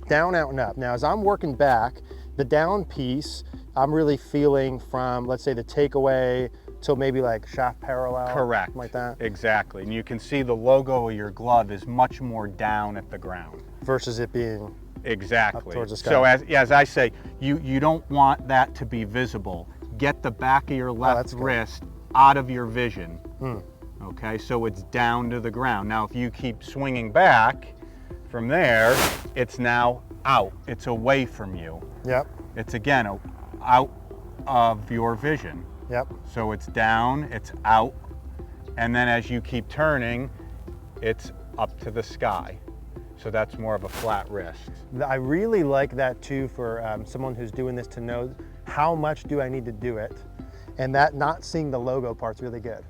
down, out, and up. Now, as I'm working back, the down piece, I'm really feeling from, let's say, the takeaway till maybe like shaft parallel. Correct. Something like that. Exactly. And you can see the logo of your glove is much more down at the ground. Versus it being exactly up towards the sky. So as I say, you don't want that to be visible. Get the back of your left wrist out of your vision. Okay, so it's down to the ground. Now, if you keep swinging back from there, it's now out. It's away from you. Yep. It's again out of your vision. Yep. So it's down, it's out, and then as you keep turning, it's up to the sky. So that's more of a flat wrist. I really like that too for someone who's doing this, to know how much do I need to do it, and that not seeing the logo part's really good.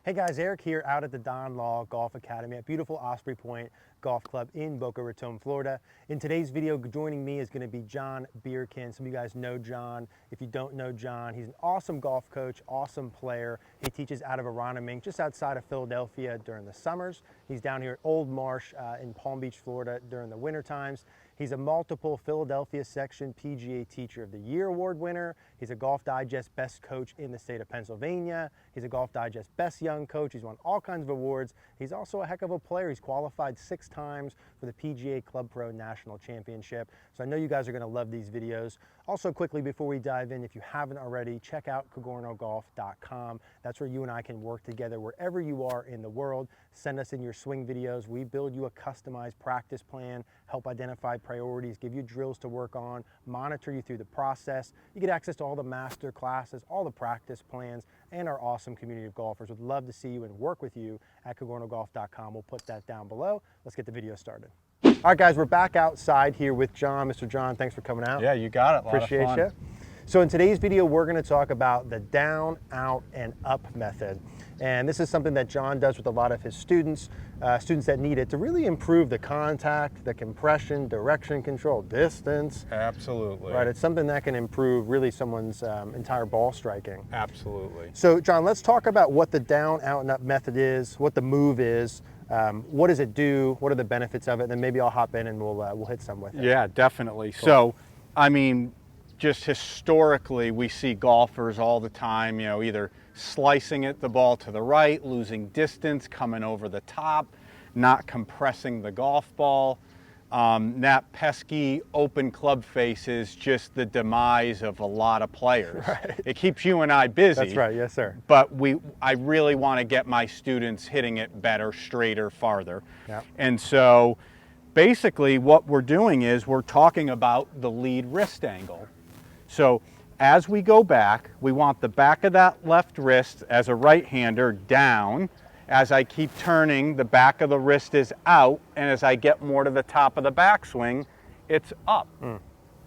Hey guys, Eric here out at the Don Law Golf Academy at beautiful Osprey Point Golf Club in Boca Raton, Florida. In today's video, joining me is going to be John Bierkin. Some of you guys know John. If you don't know John, he's an awesome golf coach, awesome player. He teaches out of Aronimink, just outside of Philadelphia during the summers. He's down here at Old Marsh in Palm Beach, Florida during the winter times. He's a multiple Philadelphia Section PGA Teacher of the Year award winner. He's a Golf Digest Best Coach in the state of Pennsylvania. He's a Golf Digest Best Young Coach. He's won all kinds of awards. He's also a heck of a player. He's qualified 6 times for the PGA Club Pro National Championship. So I know you guys are going to love these videos. Also, quickly before we dive in, if you haven't already, check out CogornoGolf.com. That's where you and I can work together wherever you are in the world. Send us in your swing videos. We build you a customized practice plan, help identify priorities, give you drills to work on, monitor you through the process. You get access to all the master classes, all the practice plans, and our awesome community of golfers. Would love to see you and work with you at CogornoGolf.com. We'll put that down below. Let's get the video started. All right, guys, we're back outside here with John. Mr. John, thanks for coming out. Yeah, you got it. Appreciate you. So in today's video, we're going to talk about the down, out, and up method. And this is something that John does with a lot of his students, students that need it to really improve the contact, the compression, direction control, distance. Absolutely. Right, it's something that can improve really someone's entire ball striking. Absolutely. So John, let's talk about what the down, out, and up method is, what the move is. What does it do? What are the benefits of it? And then maybe I'll hop in and we'll hit some with it. Yeah, definitely. Cool. So, I mean, just historically, we see golfers all the time, you know, either slicing the ball to the right, losing distance, coming over the top, not compressing the golf ball. That pesky open club face is just the demise of a lot of players. Right. It keeps you and I busy. That's right, yes sir. But I really want to get my students hitting it better, straighter, farther. Yep. And so basically what we're doing is we're talking about the lead wrist angle. So as we go back, we want the back of that left wrist as a right-hander down. As I keep turning, the back of the wrist is out, and as I get more to the top of the backswing, it's up.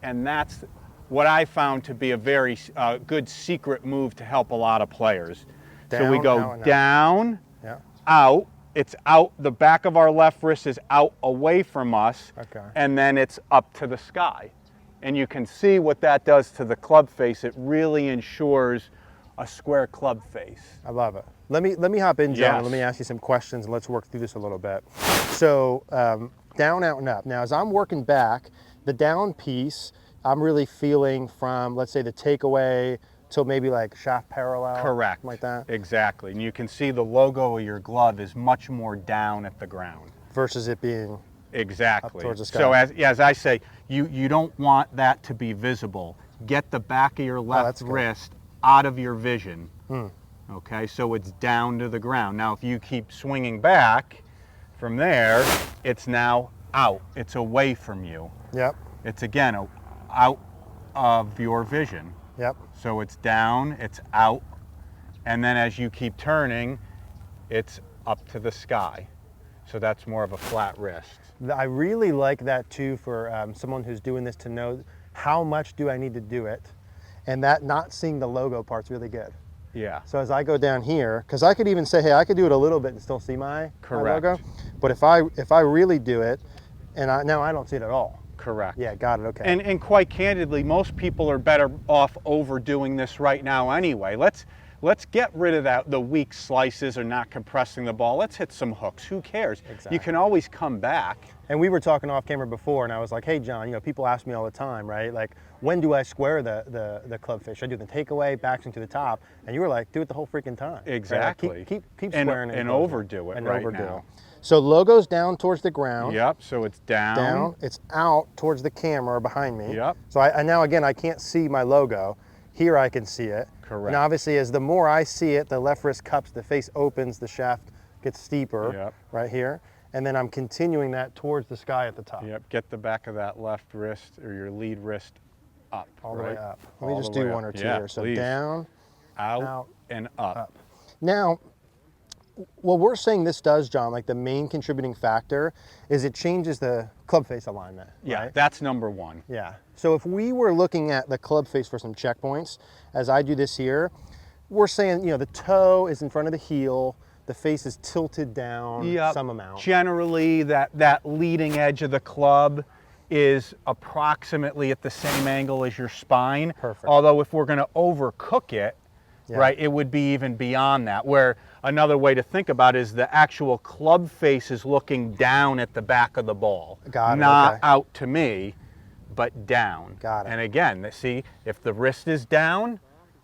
And that's what I found to be a very good secret move to help a lot of players. So we go down, out, it's out, the back of our left wrist is out away from us, and then it's up to the sky. And you can see what that does to the club face. It really ensures a square club face. I love it. Let me hop in, John. Yes. And let me ask you some questions and let's work through this a little bit. So down, out, and up. Now, as I'm working back, the down piece, I'm really feeling from, let's say, the takeaway till maybe like shaft parallel. Correct. Like that. Exactly. And you can see the logo of your glove is much more down at the ground. Versus it being exactly up towards the sky. So as I say, you don't want that to be visible. Get the back of your left wrist out of your vision. Okay, so it's down to the ground. Now, if you keep swinging back from there, it's now out. It's away from you. Yep. It's again out of your vision. Yep. So it's down, it's out, and then as you keep turning, it's up to the sky. So that's more of a flat wrist. I really like that too for someone who's doing this, to know how much do I need to do it, and that not seeing the logo part's really good. Yeah. So as I go down here, because I could even say, hey, I could do it a little bit and still see my logo. But if I really do it, and now I don't see it at all. Correct. Yeah, got it, okay. And quite candidly, most people are better off overdoing this right now anyway. Let's get rid of the weak slices or not compressing the ball. Let's hit some hooks. Who cares? Exactly. You can always come back. And we were talking off camera before, and I was like, hey, John, you know, people ask me all the time, right? Like, when do I square the club face? Should I do the takeaway, backswing to the top? And you were like, do it the whole freaking time. Exactly. Right? Like keep squaring it. And overdo it right now. So logo's down towards the ground. Yep, so it's down. Down, it's out towards the camera behind me. Yep. So I now, again, I can't see my logo. Here I can see it. Correct. And obviously, as the more I see it, the left wrist cups, the face opens, the shaft gets steeper. Yep. Right here. And then I'm continuing that towards the sky at the top. Yep, get the back of that left wrist or your lead wrist up. All the right? way up. Let me just do one or two here. So please. down, out, and up. Now, what we're saying this does, John, like the main contributing factor is it changes the club face alignment. Yeah, right? that's number one. Yeah. So if we were looking at the club face for some checkpoints, as I do this here, we're saying, you know, the toe is in front of the heel, the face is tilted down some amount. Generally, that leading edge of the club is approximately at the same angle as your spine. Perfect. Although if we're going to overcook it, right, it would be even beyond that. Where another way to think about it is the actual club face is looking down at the back of the ball. Got it, Not okay. out to me, but down. Got it. And again, see, if the wrist is down,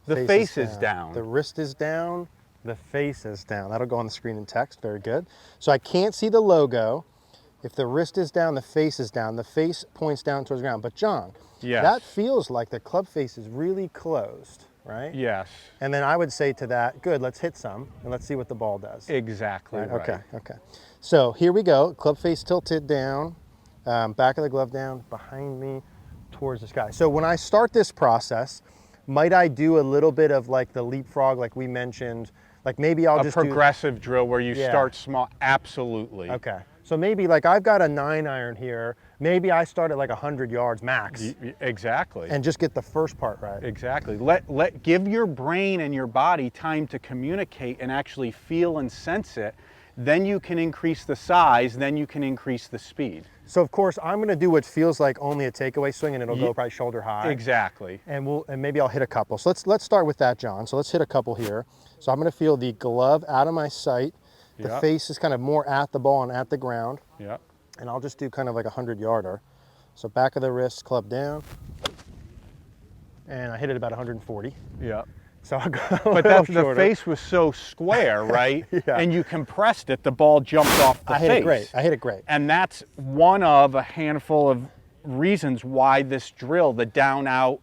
the face is down. The wrist is down, the face is down. That'll go on the screen in text, very good. So I can't see the logo. If the wrist is down, the face is down. The face points down towards the ground. But John, that feels like the club face is really closed, right? Yes. And then I would say to that, good, let's hit some and let's see what the ball does. Exactly right. Okay, okay. So here we go, club face tilted down, back of the glove down, behind me, towards the sky. So when I start this process, might I do a little bit of like the leapfrog like we mentioned? Like maybe I'll just do a progressive drill where you start small. Absolutely. Okay. So maybe like I've got a 9-iron here. Maybe I start at like 100 yards max. Exactly. And just get the first part right. Exactly. Give your brain and your body time to communicate and actually feel and sense it. Then you can increase the size, then you can increase the speed. So of course I'm gonna do what feels like only a takeaway swing and it'll go probably shoulder high. Exactly. And maybe I'll hit a couple. So let's start with that, John. So let's hit a couple here. So I'm gonna feel the glove out of my sight. The face is kind of more at the ball and at the ground. Yep. And I'll just do kind of like a 100-yarder. So back of the wrist, club down. And I hit it about 140. Yep. So I'll go but the face was so square, right? And you compressed it, the ball jumped off the face. I hit it great. I hit it great. And that's one of a handful of reasons why this drill, the down, out,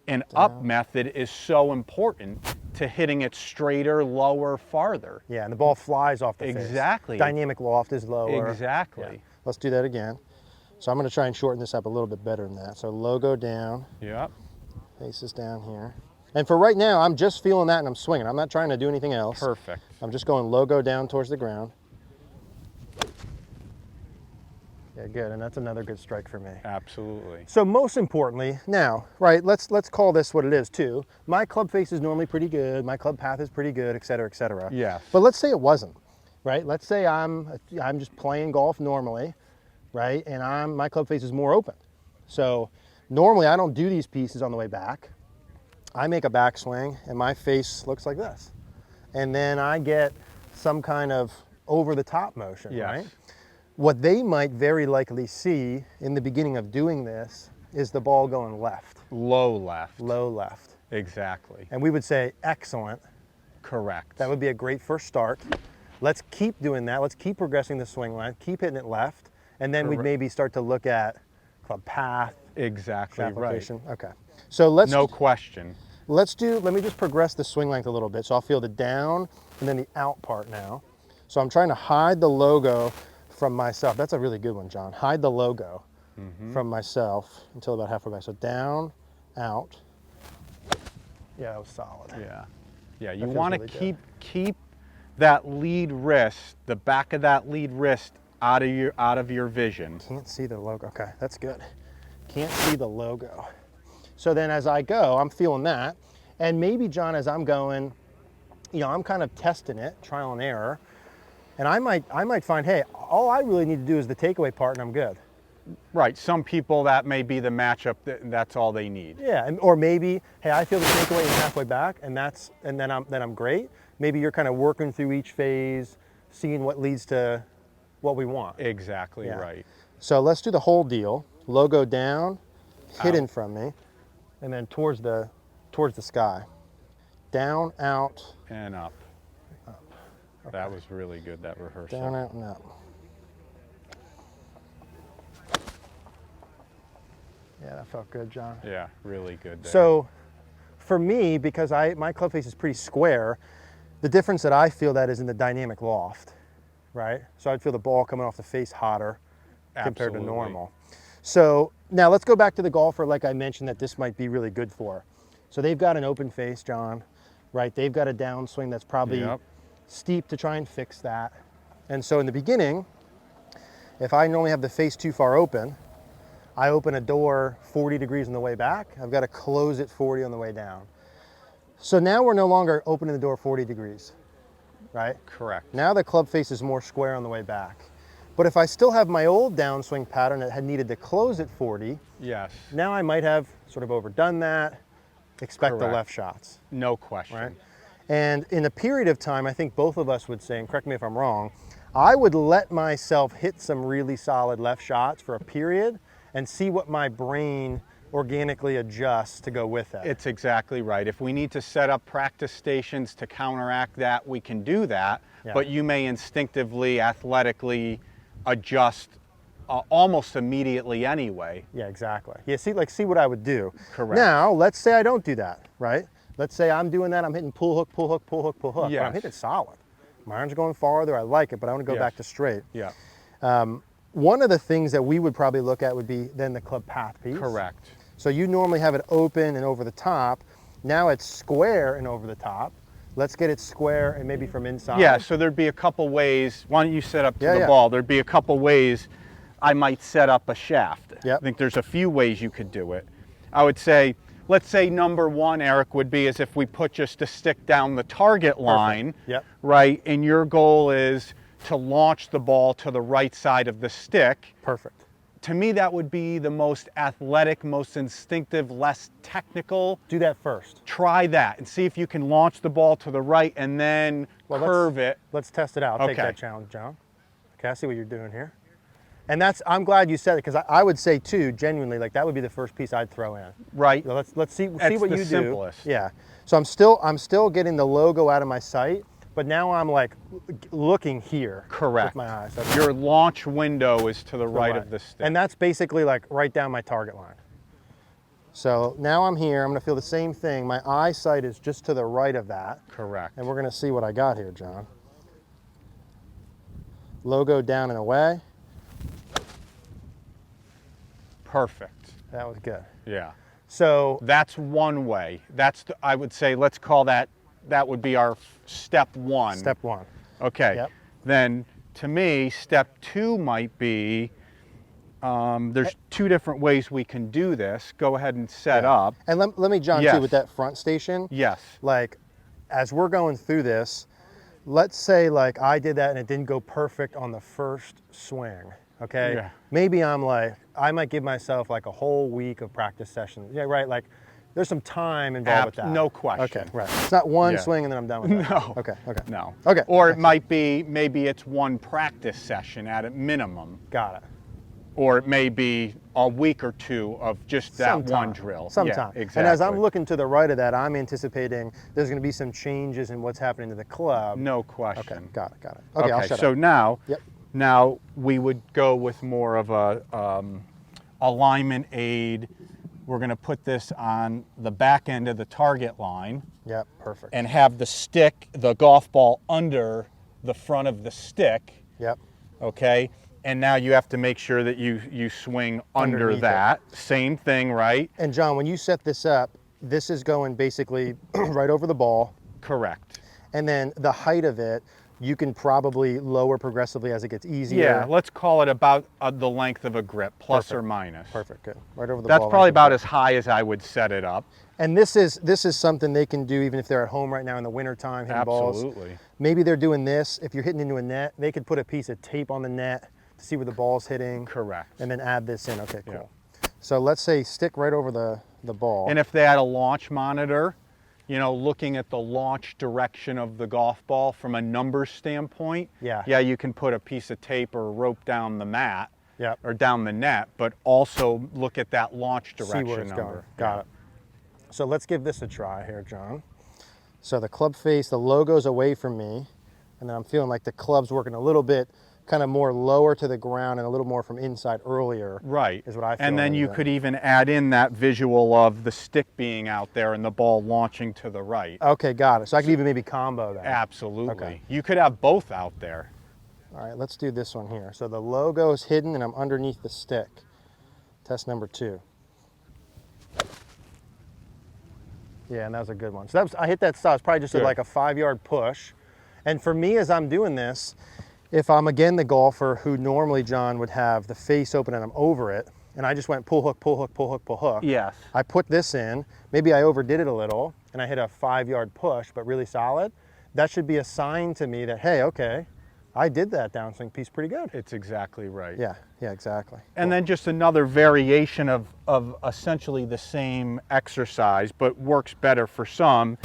and up method, is so important to hitting it straighter, lower, farther. Yeah, and the ball flies off the face. Exactly. Dynamic loft is lower. Exactly. Yeah. Let's do that again. So I'm going to try and shorten this up a little bit better than that. So logo down. Yep. Face is down here. And for right now, I'm just feeling that and I'm swinging. I'm not trying to do anything else. Perfect. I'm just going logo down towards the ground. Yeah, good, and that's another good strike for me. Absolutely. So most importantly, now, right, let's call this what it is too. My club face is normally pretty good, my club path is pretty good, et cetera, et cetera. Yes. But let's say it wasn't, right? Let's say I'm just playing golf normally, right? And my club face is more open. So normally I don't do these pieces on the way back. I make a backswing and my face looks like this. And then I get some kind of over the top motion, right? What they might very likely see in the beginning of doing this is the ball going left. Low left. Low left. Exactly. And we would say, excellent. Correct. That would be a great first start. Let's keep doing that. Let's keep progressing the swing line, keep hitting it left, and then we'd maybe start to look at club path. Exactly right. Okay. So let's— no question. Let me just progress the swing length a little bit. So I'll feel the down and then the out part now. So I'm trying to hide the logo from myself. That's a really good one, John. Hide the logo from myself until about halfway back. So down, out. Yeah, that was solid. Yeah. Yeah, you want to really keep that lead wrist, the back of that lead wrist out of your vision. Can't see the logo. Okay, that's good. Can't see the logo. So then as I go, I'm feeling that. And maybe, John, as I'm going, you know, I'm kind of testing it, trial and error. And I might find, hey, all I really need to do is the takeaway part and I'm good. Right, some people that may be the matchup, that's all they need. Yeah, or maybe, hey, I feel the takeaway and halfway back and then I'm great. Maybe you're kind of working through each phase, seeing what leads to what we want. Exactly right. So let's do the whole deal. Logo down, hidden from me, and then towards the sky. Down, out, and up. up. Okay. That was really good, that rehearsal. Down, out, and up. Yeah, that felt good, John. Yeah, really good there. So for me, because my club face is pretty square, the difference that I feel that is in the dynamic loft, right? So I'd feel the ball coming off the face hotter compared to normal. So now let's go back to the golfer, like I mentioned, that this might be really good for. So they've got an open face, John, right? They've got a downswing that's probably steep to try and fix that. And so in the beginning, if I normally have the face too far open, I open a door 40 degrees on the way back. I've got to close it 40 on the way down. So now we're no longer opening the door 40 degrees, right? Correct. Now the club face is more square on the way back. But if I still have my old downswing pattern that had needed to close at 40, yes, now I might have sort of overdone that, expect the left shots. No question. Right? And in a period of time, I think both of us would say, and correct me if I'm wrong, I would let myself hit some really solid left shots for a period and see what my brain organically adjusts to go with it. It's exactly right. If we need to set up practice stations to counteract that, we can do that, but you may instinctively, athletically adjust almost immediately anyway. Yeah, exactly. Yeah, see what I would do. Correct. Now, let's say I don't do that, right? Let's say I'm doing that, I'm hitting pull hook, pull hook, pull hook, pull hook, yes, but I'm hitting solid. My irons are going farther, I like it, but I want to go back to straight. Yeah. One of the things that we would probably look at would be then the club path piece. Correct. So you normally have it open and over the top. Now it's square and over the top. Let's get it square and maybe from inside. Yeah, so there'd be a couple ways. Why don't you set up to the ball? There'd be a couple ways I might set up a shaft. Yep. I think there's a few ways you could do it. I would say, let's say number one, Eric, would be as if we put just a stick down the target line, right? And your goal is to launch the ball to the right side of the stick. Perfect. To me, that would be the most athletic, most instinctive, less technical. Do that first. Try that and see if you can launch the ball to the right and then curve it. Let's test it out. I'll take that challenge, John. Okay, I see what you're doing here. And I'm glad you said it, because I would say too, genuinely, like that would be the first piece I'd throw in. Right. So let's see what you do. Simplest. Yeah. So I'm still getting the logo out of my sight, but now I'm like looking here. Correct. With my eyes. Your launch window is to the right of the stick. And that's basically like right down my target line. So now I'm here, I'm gonna feel the same thing. My eyesight is just to the right of that. Correct. And we're gonna see what I got here, John. Logo down and away. Perfect. That was good. Yeah. So that's one way. I would say, let's call that would be our step one. Step one. Okay. Yep. Then to me, step two might be, there's two different ways we can do this. Go ahead and set up. And let me, John, too, with that front station. Yes. Like, as we're going through this, let's say like I did that and it didn't go perfect on the first swing. Okay. Yeah. Maybe I might give myself like a whole week of practice sessions. Yeah, right. Like there's some time involved with that. No question. Okay, right. It's not one swing and then I'm done with it. No. Okay. No. Okay. Or it might be, maybe it's one practice session at a minimum. Got it. Or it may be a week or two of just that one drill. Sometime. Yeah, exactly. And as I'm looking to the right of that, I'm anticipating there's going to be some changes in what's happening to the club. No question. Okay, got it. Okay, I'll shut so up. now we would go with more of a alignment aid. We're going to put this on the back end of the target line. Yep, perfect. And have the stick, the golf ball, under the front of the stick. Yep. Okay. And now you have to make sure that you swing under that. Same thing, right? And John, when you set this up, this is going basically right over the ball. Correct. And then the height of it, you can probably lower progressively as it gets easier. Yeah, let's call it about the length of a grip, plus or minus. Perfect, good. Right over the ball. That's probably about as high as I would set it up. And this is something they can do even if they're at home right now in the wintertime hitting balls. Absolutely. Maybe they're doing this. If you're hitting into a net, they could put a piece of tape on the net to see where the ball's hitting. Correct. And then add this in. Okay, cool. Yeah. So let's say stick right over the ball. And if they had a launch monitor, you know, looking at the launch direction of the golf ball from a numbers standpoint, yeah, you can put a piece of tape or a rope down the mat Yep. or down the net, but also look at that launch direction See where it's number. going. Got it. So let's give this a try here, John. So the club face, the logo's away from me, and then I'm feeling like the club's working a little bit kind of more lower to the ground and a little more from inside earlier. Right. Is what I feel. And then you could even add in that visual of the stick being out there and the ball launching to the right. Okay, got it. So I could even maybe combo that. Absolutely. Okay. You could have both out there. All right, let's do this one here. So the logo is hidden and I'm underneath the stick. Test number 2. Yeah, and that was a good one. So that was, I hit that stop. It's probably just like a 5-yard push. And for me, as I'm doing this, if I'm again the golfer who normally, John, would have the face open and I'm over it, and I just went pull hook, pull hook, pull hook, pull hook. Yes. I put this in, maybe I overdid it a little, and I hit a 5-yard push, but really solid. That should be a sign to me that, hey, okay, I did that downswing piece pretty good. It's exactly right. Yeah, exactly. And then just another variation of essentially the same exercise, but works better for some,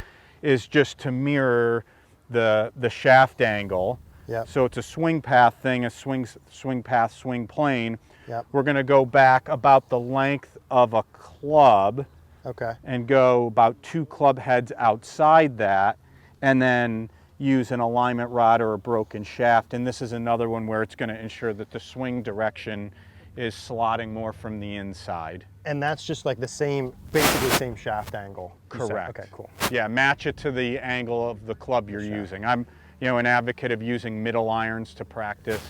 is just to mirror the shaft angle. Yep. So it's a swing path thing, a swing path, swing plane. Yep. We're going to go back about the length of a club. Okay. And go about 2 club heads outside that, and then use an alignment rod or a broken shaft. And this is another one where it's going to ensure that the swing direction is slotting more from the inside. And that's just like the same, basically the same shaft angle. Correct. Okay, cool. Yeah, match it to the angle of the club you're using. I'm, an advocate of using middle irons to practice.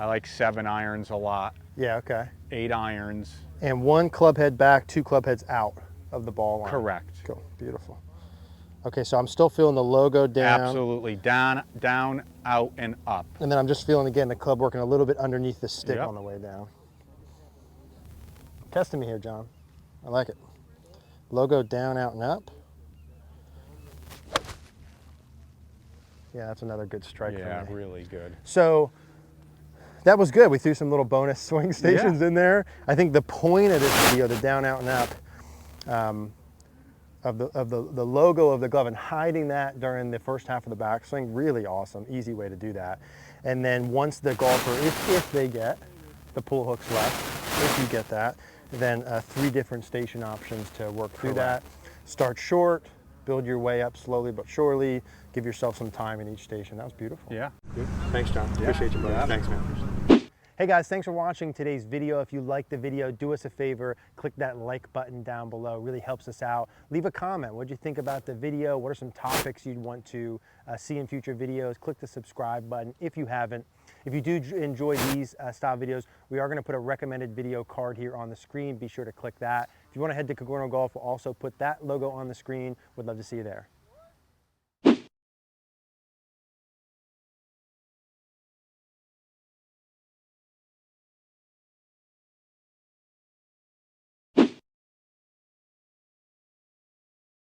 I like 7 irons a lot. Yeah, okay. 8 irons. And 1 club head back, 2 club heads out of the ball line. Correct. Cool, beautiful. Okay, so I'm still feeling the logo down. Absolutely, down, out, and up. And then I'm just feeling, again, the club working a little bit underneath the stick on the way down. Testing me here, John. I like it. Logo down, out, and up. Yeah, that's another good strike for me. Yeah, really good. So that was good. We threw some little bonus swing stations in there. I think the point of this video, the down, out, and up, of the logo of the glove and hiding that during the first half of the backswing, really awesome, easy way to do that. And then once the golfer, if they get the pull hooks left, if you get that, then 3 different station options to work through that. Start short, build your way up slowly but surely, give yourself some time in each station. That was beautiful. Yeah. Good. Thanks, John. Yeah. Appreciate you, buddy. Yeah. Thanks, man. Hey guys, thanks for watching today's video. If you liked the video, do us a favor, click that like button down below. It really helps us out. Leave a comment. What did you think about the video? What are some topics you'd want to see in future videos? Click the subscribe button if you haven't. If you do enjoy these style videos, we are going to put a recommended video card here on the screen. Be sure to click that. If you want to head to Cogorno Golf, we'll also put that logo on the screen. Would love to see you there.